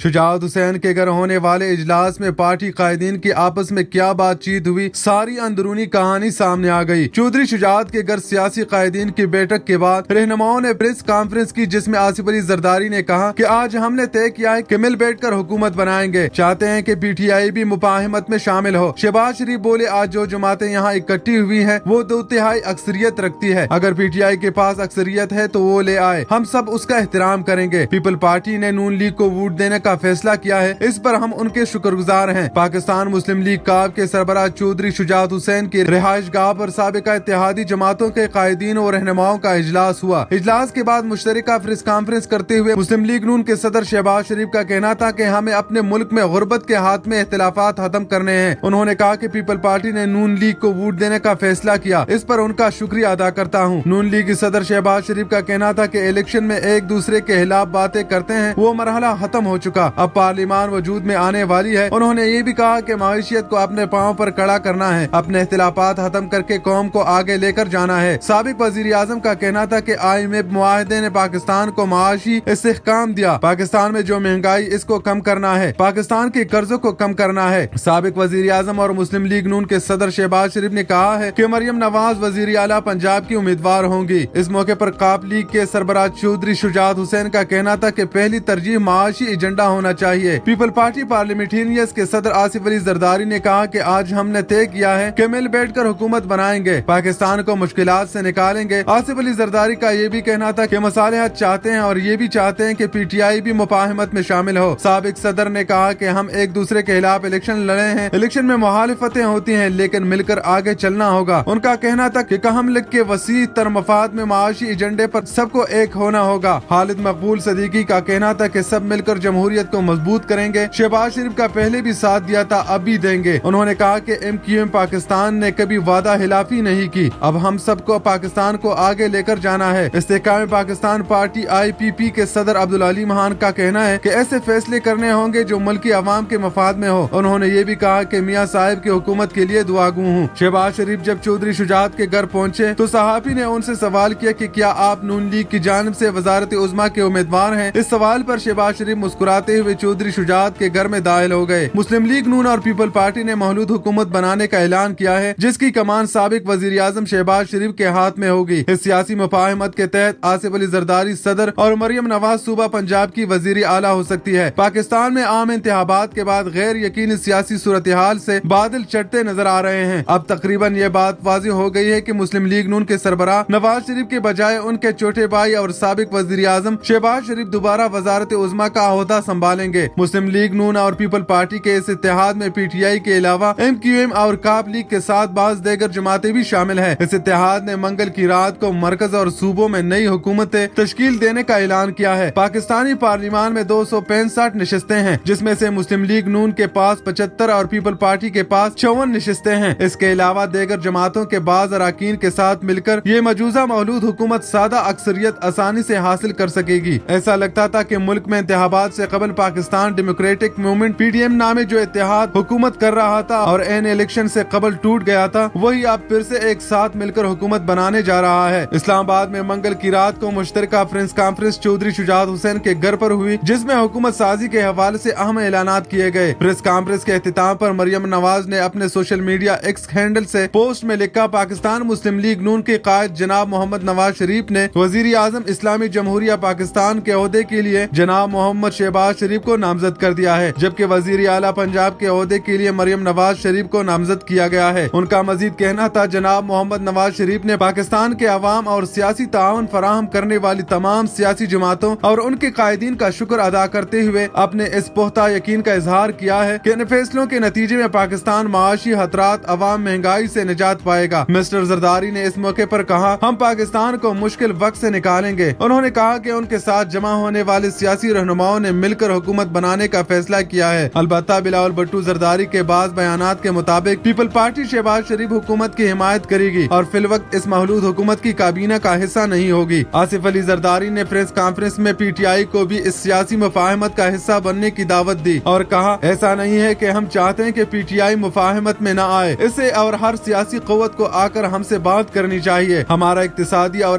شجاعت حسین کے گھر ہونے والے اجلاس میں پارٹی قائدین کی آپس میں کیا بات چیت ہوئی، ساری اندرونی کہانی سامنے آ گئی۔ چودھری شجاعت کے گھر سیاسی قائدین کی بیٹھک کے بعد رہنماؤں نے پریس کانفرنس کی، جس میں آصف علی زرداری نے کہا کہ آج ہم نے طے کیا ہے کہ مل بیٹھ کر حکومت بنائیں گے، چاہتے ہیں کہ پی ٹی آئی بھی مفاہمت میں شامل ہو۔ شہباز شریف بولے آج جو جماعتیں یہاں اکٹھی ہوئی ہیں وہ 2/3 اکثریت رکھتی ہے، اگر پی ٹی آئی کے پاس اکثریت ہے تو وہ لے آئے، ہم سب اس کا احترام کریں گے۔ پیپل پارٹی نے نون لیگ کو ووٹ دینے کا فیصلہ کیا ہے، اس پر ہم ان کے شکر گزار ہیں۔ پاکستان مسلم لیگ کاف کے سربراہ چودھری شجاعت حسین کی رہائش گاہ پر سابقہ اتحادی جماعتوں کے قائدین اور رہنماؤں کا اجلاس ہوا۔ اجلاس کے بعد مشترکہ پریس کانفرنس کرتے ہوئے مسلم لیگ نون کے صدر شہباز شریف کا کہنا تھا کہ ہمیں اپنے ملک میں غربت کے ہاتھ میں اختلافات ختم کرنے ہیں۔ انہوں نے کہا کہ پیپل پارٹی نے نون لیگ کو ووٹ دینے کا فیصلہ کیا، اس پر ان کا شکریہ ادا کرتا ہوں۔ نون لیگ صدر شہباز شریف کا کہنا تھا کہ الیکشن میں ایک دوسرے کے خلاف باتیں کرتے ہیں، وہ مرحلہ ختم ہو چکا، اب پارلیمان وجود میں آنے والی ہے۔ انہوں نے یہ بھی کہا کہ معیشت کو اپنے پاؤں پر کھڑا کرنا ہے، اپنے اختلافات ختم کر کے قوم کو آگے لے کر جانا ہے۔ سابق وزیر اعظم کا کہنا تھا کہ IMF معاہدے نے پاکستان کو معاشی استحکام دیا، پاکستان میں جو مہنگائی اس کو کم کرنا ہے، پاکستان کے قرضوں کو کم کرنا ہے۔ سابق وزیر اعظم اور مسلم لیگ نون کے صدر شہباز شریف نے کہا ہے کہ مریم نواز وزیر اعلیٰ پنجاب کی امیدوار ہوں گی۔ اس موقع پر کاف لیگ کے سربراہ چودھری شجاعت حسین کا کہنا تھا کہ پہلی ترجیح معاشی ایجنڈا ہونا چاہیے۔ پیپل پارٹی پارلیمنٹرینز کے صدر آصف علی زرداری نے کہا کہ آج ہم نے طے کیا ہے کہ مل بیٹھ کر حکومت بنائیں گے، پاکستان کو مشکلات سے نکالیں گے۔ آصف علی زرداری کا یہ بھی کہنا تھا کہ مصالحت چاہتے ہیں اور یہ بھی چاہتے ہیں کہ پی ٹی آئی بھی مفاہمت میں شامل ہو۔ سابق صدر نے کہا کہ ہم ایک دوسرے کے خلاف الیکشن لڑے ہیں، الیکشن میں مخالفتیں ہوتی ہیں لیکن مل کر آگے چلنا ہوگا۔ ان کا کہنا تھا کہ ہم لگ کے وسیع تر مفاد میں معاشی ایجنڈے پر سب کو ایک ہونا ہوگا۔ خالد مقبول صدیقی کا کہنا تھا کہ سب مل کر جمہوریت کو مضبوط کریں گے، شہباز شریف کا پہلے بھی ساتھ دیا تھا، اب بھی دیں گے۔ انہوں نے کہا کہ MQM پاکستان نے کبھی وعدہ خلافی نہیں کی، اب ہم سب کو پاکستان کو آگے لے کر جانا ہے۔ استحکام پاکستان پارٹی IPP کے صدر عبدالعلی مہان کا کہنا ہے کہ ایسے فیصلے کرنے ہوں گے جو ملکی عوام کے مفاد میں ہو۔ انہوں نے یہ بھی کہا کہ میاں صاحب کی حکومت کے لیے دعا گو ہوں۔ شہباز شریف جب چودھری شجاعت کے گھر پہنچے تو صحافی نے ان سے سوال کیا کہ کیا آپ نون لیگ کی جانب سے وزارت عظمیٰ کے امیدوار ہیں؟ اس سوال پر شہباز شریف مسکراتے ہوئے چودھری شجاعت کے گھر میں داخل ہو گئے۔ مسلم لیگ نون اور پیپل پارٹی نے مولود حکومت بنانے کا اعلان کیا ہے، جس کی کمان سابق وزیر اعظم شہباز شریف کے ہاتھ میں ہوگی۔ اس سیاسی مفاہمت کے تحت آصف علی زرداری صدر اور مریم نواز صوبہ پنجاب کی وزیر اعلیٰ ہو سکتی ہے۔ پاکستان میں عام انتخابات کے بعد غیر یقینی سیاسی صورتحال سے بادل چڑھتے نظر آ رہے ہیں۔ اب تقریباً یہ بات واضح ہو گئی ہے کہ مسلم لیگ نون کے سربراہ نواز شریف کے بجائے ان کے چھوٹے بھائی اور سابق وزیر اعظم شہباز شریف دوبارہ وزارت عظمیٰ کا عہدہ سنبھالیں گے۔ مسلم لیگ نون اور پیپل پارٹی کے اس اتحاد میں پی ٹی آئی کے علاوہ MQM اور کاف لیگ کے ساتھ بعض دیگر جماعتیں بھی شامل ہیں۔ اس اتحاد نے منگل کی رات کو مرکز اور صوبوں میں نئی حکومتیں تشکیل دینے کا اعلان کیا ہے۔ پاکستانی پارلیمان میں 265 نشستیں ہیں، جس میں سے مسلم لیگ نون کے پاس 75 اور پیپل پارٹی کے پاس 54 نشستیں ہیں۔ اس کے علاوہ دیگر جماعتوں کے بعض اراکین کے ساتھ مل کر یہ مجوزہ مولود حکومت سادہ اکثریت آسانی سے حاصل کر سکے گی۔ ایسا لگتا تھا کہ ملک میں انتخابات سے قبل پاکستان ڈیموکریٹک موومنٹ PDM نامے جو اتحاد حکومت کر رہا تھا اور الیکشن سے قبل ٹوٹ گیا تھا، وہی اب پھر سے ایک ساتھ مل کر حکومت بنانے جا رہا ہے۔ اسلام آباد میں منگل کی رات کو مشترکہ پریس کانفرنس چودھری شجاعت حسین کے گھر پر ہوئی، جس میں حکومت سازی کے حوالے سے اہم اعلانات کیے گئے۔ پریس کانفرنس کے اختتام پر مریم نواز نے اپنے سوشل میڈیا ایکس ہینڈل سے پوسٹ میں لکھا، پاکستان مسلم لیگ نون کے قائد جناب محمد نواز شریف نے وزیر اعظم اسلامی جمہوریہ پاکستان کے عہدے کے لیے جناب محمد شہباز شریف کو نامزد کر دیا ہے، جبکہ وزیر اعلیٰ پنجاب کے عہدے کے لیے مریم نواز شریف کو نامزد کیا گیا ہے۔ ان کا مزید کہنا تھا، جناب محمد نواز شریف نے پاکستان کے عوام اور سیاسی تعاون فراہم کرنے والی تمام سیاسی جماعتوں اور ان کے قائدین کا شکر ادا کرتے ہوئے اپنے اس پختہ یقین کا اظہار کیا ہے کہ ان فیصلوں کے نتیجے میں پاکستان معاشی خطرات، عوام مہنگائی سے نجات پائے گا۔ مسٹر زرداری نے اس موقع پر کہا، ہم پاکستان کو مشکل وقت سے نکالیں گے۔ انہوں نے کہا کہ ان کے ساتھ جمع ہونے والے سیاسی رہنماؤں نے مل کر حکومت بنانے کا فیصلہ کیا ہے۔ البتہ بلاول بھٹو زرداری کے بعض بیانات کے مطابق پیپل پارٹی شہباز شریف حکومت کی حمایت کرے گی اور فی الوقت اس مولود حکومت کی کابینہ کا حصہ نہیں ہوگی۔ آصف علی زرداری نے پریس کانفرنس میں PTI کو بھی اس سیاسی مفاہمت کا حصہ بننے کی دعوت دی اور کہا، ایسا نہیں ہے کہ ہم چاہتے ہیں کہ PTI مفاہمت میں نہ آئے، اسے اور ہر سیاسی قوت کو آ کر ہم سے بات کرنی چاہیے۔ ہمارا اقتصادی اور